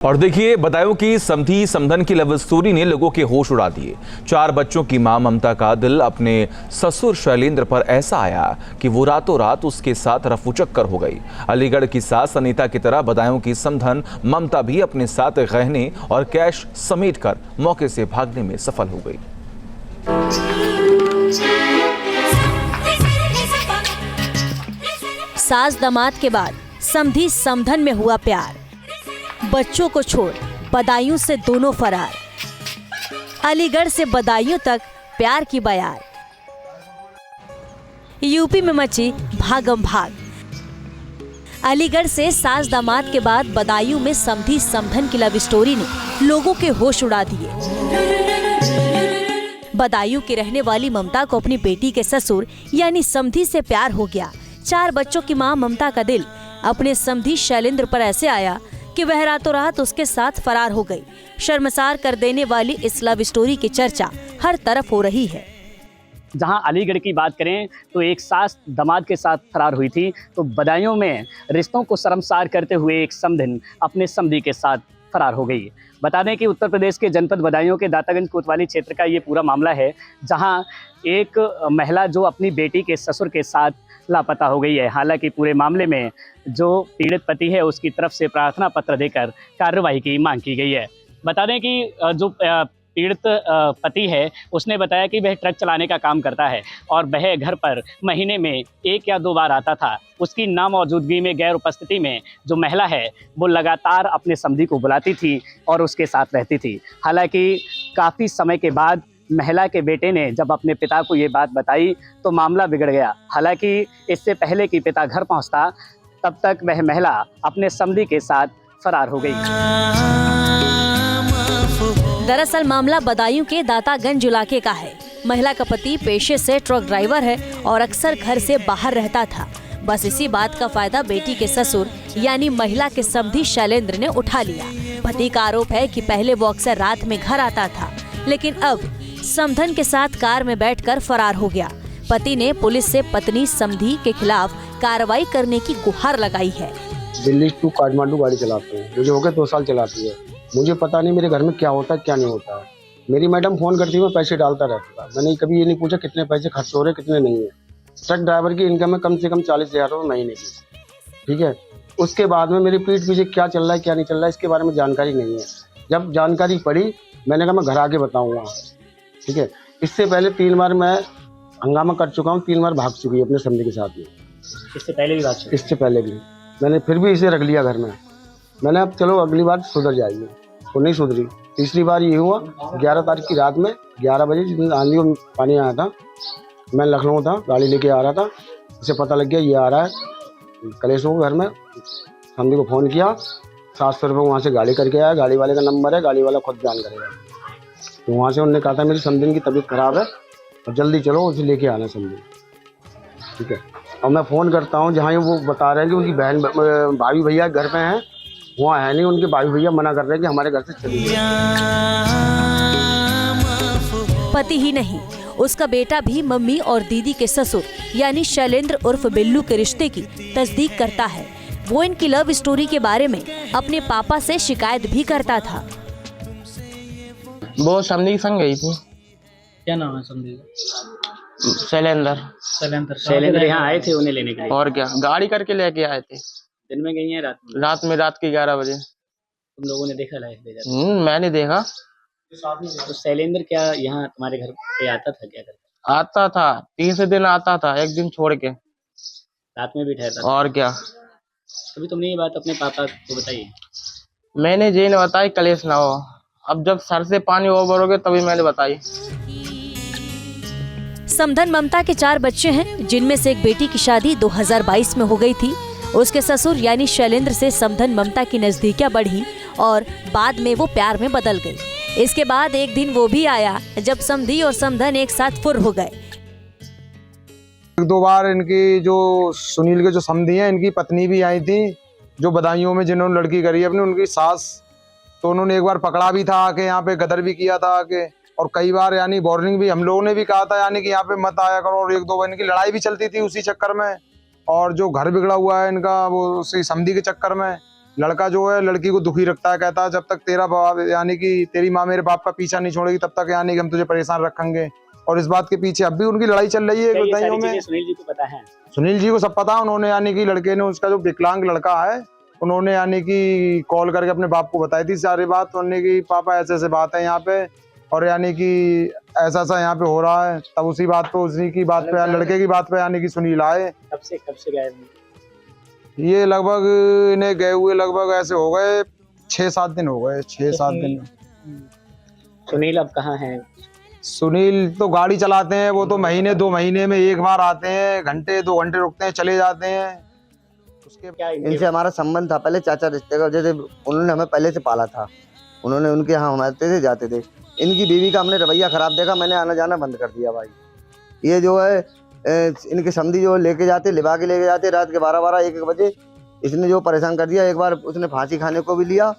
और देखिए, बदायूं की समधी समधन की लव स्टोरी ने लोगों के होश उड़ा दिए। 4 बच्चों की मां ममता का दिल अपने ससुर शैलेंद्र पर ऐसा आया कि वो रातों रात उसके साथ रफूचक्कर हो गई। अलीगढ़ की सास अनीता की तरह बदायूं की समधन ममता भी अपने साथ गहने और कैश समेटकर मौके से भागने में सफल हो गई। सास दामाद के बाद समधी समधन में हुआ प्यार। बच्चों को छोड़ बदायूं से दोनों फरार। अलीगढ़ से बदायूं तक प्यार की बयार। यूपी में मची भागम भाग। अलीगढ़ से सास दामाद के बाद बदायूं में समधी समधन की लव स्टोरी ने लोगों के होश उड़ा दिए। बदायूं की रहने वाली ममता को अपनी बेटी के ससुर यानी समधी से प्यार हो गया। 4 बच्चों की मां ममता का दिल अपने समधी शैलेंद्र पर ऐसे आया कि वह रातों रात उसके साथ फरार हो गई। शर्मसार कर देने वाली इस लव स्टोरी की चर्चा हर तरफ हो रही है। जहां अलीगढ़ की बात करें तो एक सास दामाद के साथ फरार हुई थी, तो बदायूं में रिश्तों को शर्मसार करते हुए एक समधन अपने समधी के साथ फरार हो गई। बता दें कि उत्तर प्रदेश के जनपद बदायूं के दातागंज कोतवाली क्षेत्र का ये पूरा मामला है, जहां एक महिला जो अपनी बेटी के ससुर के साथ लापता हो गई है। हालांकि पूरे मामले में जो पीड़ित पति है उसकी तरफ से प्रार्थना पत्र देकर कार्रवाई की मांग की गई है। बता दें कि जो पीड़ित पति है उसने बताया कि वह ट्रक चलाने का काम करता है और वह घर पर महीने में 1 या 2 बार आता था। उसकी नामौजूदगी में, गैर उपस्थिति में जो महिला है वो लगातार अपने समधी को बुलाती थी और उसके साथ रहती थी। हालांकि काफ़ी समय के बाद महिला के बेटे ने जब अपने पिता को ये बात बताई तो मामला बिगड़ गया। हालांकि इससे पहले कि पिता घर पहुंचता तब तक वह महिला अपने समधी के साथ फरार हो गई। दरअसल मामला बदायूं के दातागंज इलाके का है। महिला का पति पेशे से ट्रक ड्राइवर है और अक्सर घर से बाहर रहता था। बस इसी बात का फायदा बेटी के ससुर यानी महिला के समधी शैलेंद्र ने उठा लिया। पति का आरोप है कि पहले वो अक्सर रात में घर आता था, लेकिन अब समधन के साथ कार में बैठकर फरार हो गया। पति ने पुलिस से पत्नी समधी के खिलाफ कार्रवाई करने की गुहार लगाई है। दिल्ली टू काठमांडू गाड़ी चलाते हैं, मुझे हो गए 2 साल चलाती है। मुझे पता नहीं मेरे घर में क्या होता है क्या नहीं होता है। मेरी मैडम फोन करती है, मैं पैसे डालता रहता था। मैंने कभी ये नहीं पूछा कितने पैसे खर्च हो रहे कितने नहीं है। ट्रक ड्राइवर की इनकम है कम से कम 40,000 रुपये महीने की, ठीक है। उसके बाद में मेरी पीठ पीछे क्या चल रहा है क्या नहीं चल रहा है इसके बारे में जानकारी नहीं है। जब जानकारी पड़ी मैंने कहा मैं घर आके बताऊँगा, ठीक है। इससे पहले 3 बार मैं हंगामा कर चुका हूँ, 3 बार भाग चुकी है अपने समधी के साथ में। इससे पहले भी बात इससे पहले भी मैंने फिर भी इसे रख लिया घर में। मैंने अब चलो अगली बार सुधर जाएगी, तो नहीं सुधरी। तीसरी बार ये हुआ 11 तारीख की रात में 11 बजे, जिस दिन आंधी और पानी आया था, मैं लखनऊ था, गाड़ी लेके आ रहा था। इसे पता लग गया ये आ रहा है कलेश हो घर में। समधी को फ़ोन किया, 700 रुपये वहाँ से गाड़ी करके आया। गाड़ी वाले का नंबर है, गाड़ी वाला खुद जान करेगा। तो वहाँ से उन्होंने कहा था मेरी समधी की तबीयत खराब है और जल्दी चलो उसे लेके आना समधी, ठीक है। और मैं फ़ोन करता हूँ जहाँ वो बता रहे हैं कि उनकी बहन भाभी भैया घर पे हैं, वहाँ है नहीं। उनके भाभी भैया मना कर रहे हैं कि हमारे घर से चली जाए। पति ही नहीं, उसका बेटा भी मम्मी और दीदी के ससुर यानी शैलेंद्र उर्फ बिल्लू के रिश्ते की तस्दीक करता है। वो इनकी लव स्टोरी के बारे में अपने पापा से शिकायत भी करता था। वो समधी के संग गई थी। क्या नाम है समधी? शैलेंद्र यहाँ आए थे उन्हें लेने के लिए? और क्या, गाड़ी करके लेके आए थे। दिन में गई है रात में? रात के 11 बजे। तुम लोगों ने देखा लाइफ ले जाते? मैंने देखा। तो शैलेंद्र क्या यहाँ तुम्हारे घर पे आता था? क्या करता? आता था, 3 दिन आता था, एक दिन छोड़ के। रात में भी ठहरता था? और क्या। कभी तुमने ये बात अपने पापा को बताई? मैंने ये नहीं बताई कलेश ना हो। अब जब सर से पानी ओवर हो गया तभी मैंने बताई। समधन ममता के 4 बच्चे हैं, जिनमें से एक बेटी की शादी 2022 में हो गई थी। उसके ससुर यानी शैलेंद्र से समधन ममता की नजदीकियां बढ़ी और बाद में वो प्यार में बदल गई। इसके बाद एक दिन वो भी आया जब समधी और समधन एक साथ फुर हो गए। 1-2 बार इनकी जो सुनील के जो समधी हैं, इनकी पत्नी भी आई थी जो बदायूं में जिन्होंने लड़की करी अपनी, उनकी सास। तो उन्होंने एक बार पकड़ा भी था आके, यहाँ पे गदर भी किया था आके। और कई बार यानी वार्निंग भी हम लोगों ने भी कहा था यानी कि यहाँ पे मत आया करो। और 1-2 बार इनकी लड़ाई भी चलती थी उसी चक्कर में। और जो घर बिगड़ा हुआ है इनका वो उसी समधी के चक्कर में। लड़का जो है लड़की को दुखी रखता है, कहता है जब तक तेरा बाप यानी कि तेरी माँ मेरे बाप का पीछा नहीं छोड़ेगी तब तक यानी कि हम तुझे परेशान रखेंगे। और इस बात के पीछे अब भी उनकी लड़ाई चल रही है क्या ये बदायूं सारी में। चीजें सुनील जी को पता है? सुनील जी को सब पता है, उन्होंने यानी कि लड़के ने, उसका जो विकलांग लड़का है, उन्होंने यानी कि कॉल करके अपने बाप को बताई थी सारी बात। उन्होंने कि पापा ऐसे ऐसे बात है यहाँ पे, और यानी कि ऐसा ऐसा यहाँ पे हो रहा है। तब उसी बात पे, उसी की बात पे, लड़के की बात पे यानी कि सुनील आए। कब से गए? ये लगभग इन्हें गए हुए लगभग ऐसे हो गए 6-7 दिन हो गए, 6-7 दिन। सुनील अब कहाँ हैं? सुनील तो गाड़ी चलाते हैं, वो तो महीने 2 महीने में एक बार आते हैं, घंटे 2 घंटे रुकते हैं, चले जाते हैं। उसके क्या इनसे हमारा संबंध था पहले चाचा रिश्ते का, जैसे उन्होंने हमें पहले से पाला था, उन्होंने उनके यहाँ हम आते थे जाते थे। इनकी बीवी का हमने रवैया खराब देखा, मैंने आना जाना बंद कर दिया भाई। ये जो है इनके समधी जो लेके जाते, लिवा के लेके जाते रात के 12-12 1-1 बजे। इसने जो परेशान कर दिया, एक बार उसने फांसी खाने को भी लिया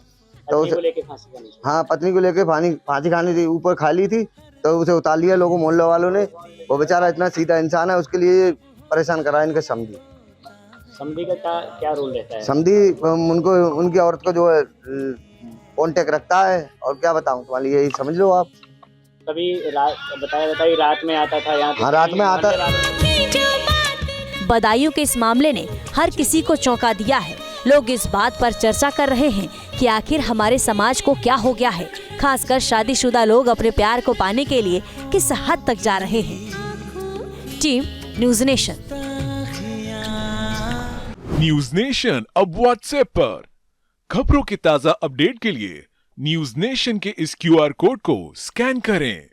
तो उसे, लेके फांसी खाने? हाँ पत्नी को लेके फांसी खाने थी, ऊपर खा ली थी तो उसे उतार लिया लोगों मोहल्ले वालों ने। वो बेचारा इतना सीधा इंसान है, उसके लिए परेशान करा इनके समधी। समधी का क्या रोल रहता है? समधी उनको, उनकी औरत को जो है कॉन्टेक्ट रखता है, और क्या बताऊं तुम्हारे लिए, यही समझ लो आप। कभी बताइए रात में आता था यहाँ? हाँ रात में आता। बदायूं के इस मामले ने हर किसी को चौंका दिया है। लोग इस बात पर चर्चा कर रहे हैं कि आखिर हमारे समाज को क्या हो गया है। खासकर शादीशुदा लोग अपने प्यार को पाने के लिए किस हद तक जा रहे हैं। Team news nation. News nation अब व्हाट्सएप पर खबरों के ताजा अपडेट के लिए न्यूज़ नेशन के इस QR कोड को स्कैन करें।